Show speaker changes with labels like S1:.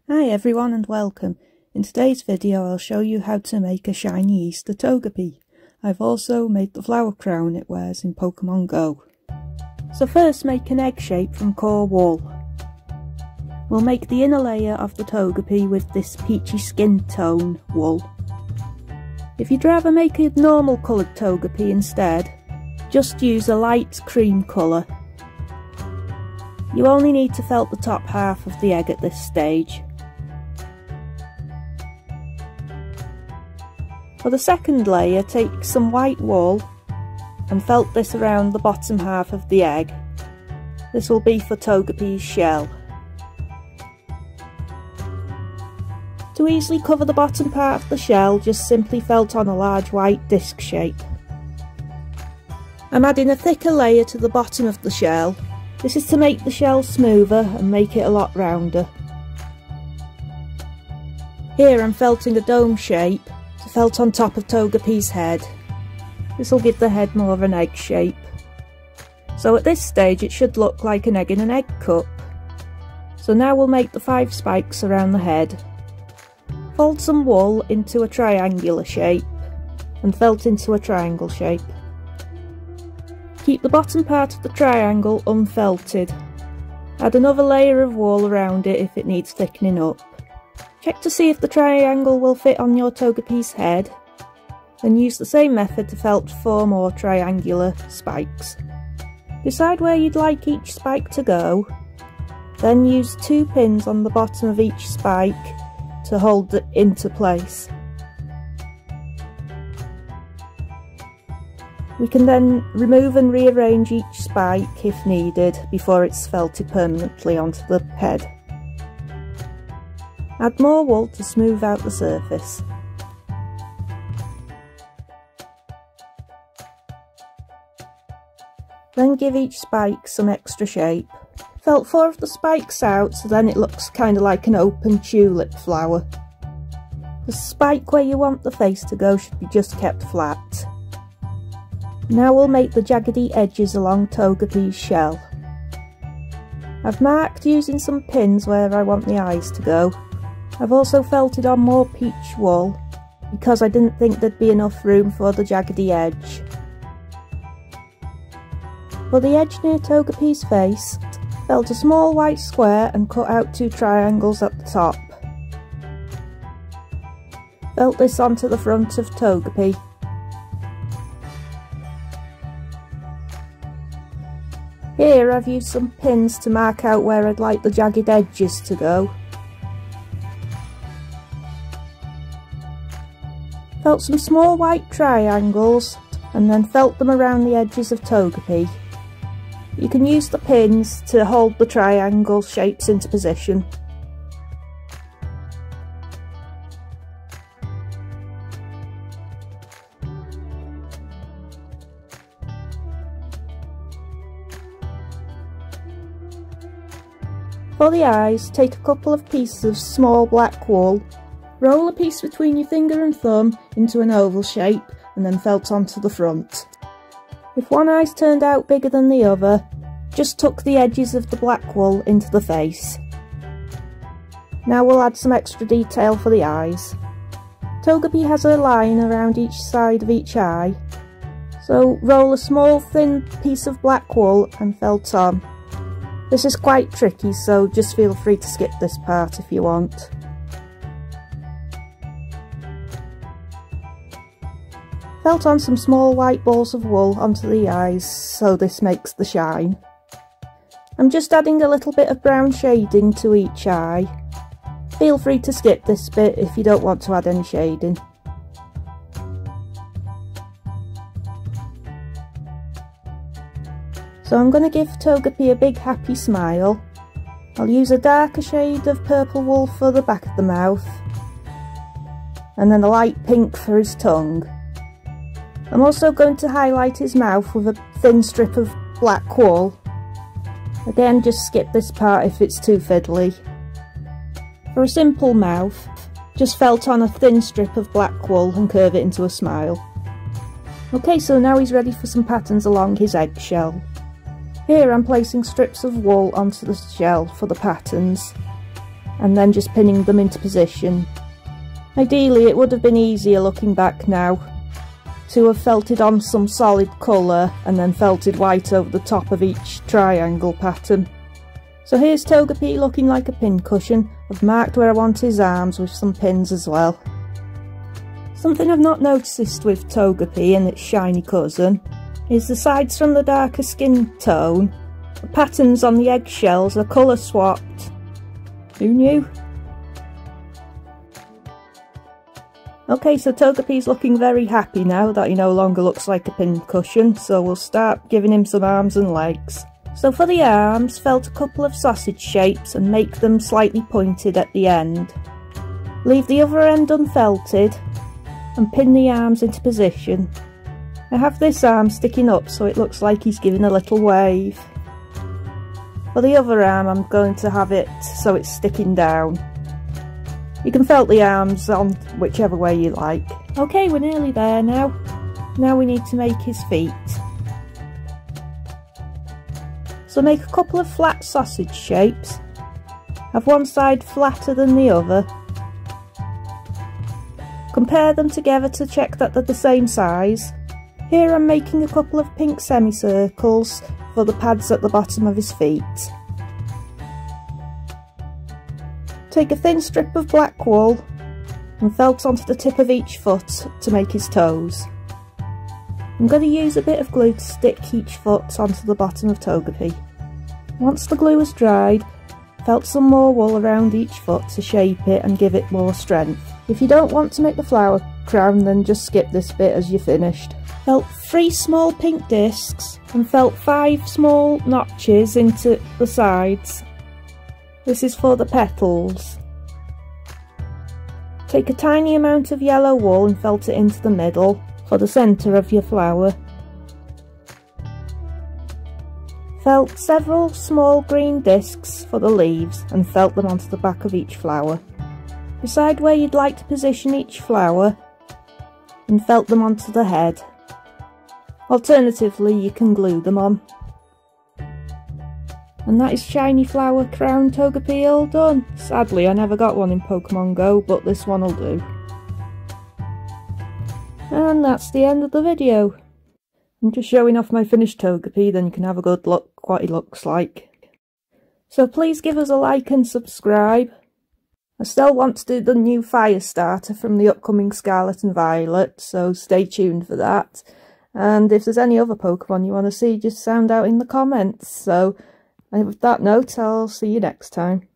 S1: Hi everyone and welcome. In today's video I'll show you how to make a shiny Easter Togepi. I've also made the flower crown it wears in Pokémon Go. So first make an egg shape from core wool. We'll make the inner layer of the Togepi with this peachy skin tone wool. If you'd rather make a normal coloured Togepi instead, just use a light cream colour. You only need to felt the top half of the egg at this stage. For the second layer, take some white wool and felt this around the bottom half of the egg. This will be for Togepi's shell. To easily cover the bottom part of the shell, just simply felt on a large white disc shape. I'm adding a thicker layer to the bottom of the shell. This is to make the shell smoother and make it a lot rounder. Here I'm felting a dome shape to felt on top of Togepi's head. This will give the head more of an egg shape. So at this stage it should look like an egg in an egg cup. So now we'll make the 5 spikes around the head. Fold some wool into a triangular shape and felt into a triangle shape. Keep the bottom part of the triangle unfelted. Add another layer of wool around it if it needs thickening up. Check to see if the triangle will fit on your Togepi's head, then use the same method to felt 4 more triangular spikes. Decide where you'd like each spike to go, then use 2 pins on the bottom of each spike to hold it into place. We can then remove and rearrange each spike if needed before it's felted permanently onto the head. Add more wool to smooth out the surface. Then give each spike some extra shape. Felt 4 of the spikes out so then it looks kind of like an open tulip flower. The spike where you want the face to go should be just kept flat. Now we'll make the jaggedy edges along Togepi's shell. I've marked using some pins where I want the eyes to go. I've also felted on more peach wool because I didn't think there'd be enough room for the jaggedy edge. For the edge near Togepi's face, felt a small white square and cut out 2 triangles at the top. Felt this onto the front of Togepi. Here I've used some pins to mark out where I'd like the jagged edges to go. Felt some small white triangles and then felt them around the edges of Togepi. You can use the pins to hold the triangle shapes into position. For the eyes, take a couple of pieces of small black wool, roll a piece between your finger and thumb into an oval shape and then felt onto the front. If one eye's turned out bigger than the other, just tuck the edges of the black wool into the face. Now we'll add some extra detail for the eyes. Togepi has a line around each side of each eye, so roll a small thin piece of black wool and felt on. This is quite tricky, so just feel free to skip this part if you want. Felt on some small white balls of wool onto the eyes, so this makes the shine. I'm just adding a little bit of brown shading to each eye. Feel free to skip this bit if you don't want to add any shading. So I'm going to give Togepi a big happy smile. I'll use a darker shade of purple wool for the back of the mouth, and then a light pink for his tongue. I'm also going to highlight his mouth with a thin strip of black wool. Again, just skip this part if it's too fiddly. For a simple mouth, just felt on a thin strip of black wool and curve it into a smile. Okay, so now he's ready for some patterns along his eggshell. Here I'm placing strips of wool onto the shell for the patterns. and then just pinning them into position. Ideally it would have been easier looking back now to have felted on some solid colour and then felted white over the top of each triangle pattern. So here's Togepi looking like a pin cushion. I've marked where I want his arms with some pins as well. Something I've not noticed with Togepi and its shiny cousin is the sides from the darker skin tone. The patterns on the eggshells are colour swapped. Who knew? Okay, so Togepi's looking very happy now that he no longer looks like a pin cushion, so we'll start giving him some arms and legs. So for the arms, felt a couple of sausage shapes and make them slightly pointed at the end. Leave the other end unfelted and pin the arms into position. I have this arm sticking up so it looks like he's giving a little wave. For the other arm I'm going to have it so it's sticking down. You can felt the arms on whichever way you like. Okay, we're nearly there now. Now we need to make his feet. So make a couple of flat sausage shapes. Have one side flatter than the other. Compare them together to check that they're the same size. Here I'm making a couple of pink semicircles for the pads at the bottom of his feet. Take a thin strip of black wool and felt onto the tip of each foot to make his toes. I'm going to use a bit of glue to stick each foot onto the bottom of Togepi. Once the glue has dried, felt some more wool around each foot to shape it and give it more strength. If you don't want to make the flower crown, then just skip this bit as you're finished. Felt 3 small pink discs and felt 5 small notches into the sides. This is for the petals. Take a tiny amount of yellow wool and felt it into the middle for the centre of your flower. Felt several small green discs for the leaves and felt them onto the back of each flower. Decide where you'd like to position each flower and felt them onto the head. Alternatively, you can glue them on. And that is Shiny Flower Crown Togepi all done. Sadly, I never got one in Pokémon Go, but this one will do. And that's the end of the video. I'm just showing off my finished Togepi, then you can have a good look what he looks like. So please give us a like and subscribe. I still want to do the new fire starter from the upcoming Scarlet and Violet, so stay tuned for that. And if there's any other Pokemon you want to see, just sound out in the comments. So with that note, I'll see you next time.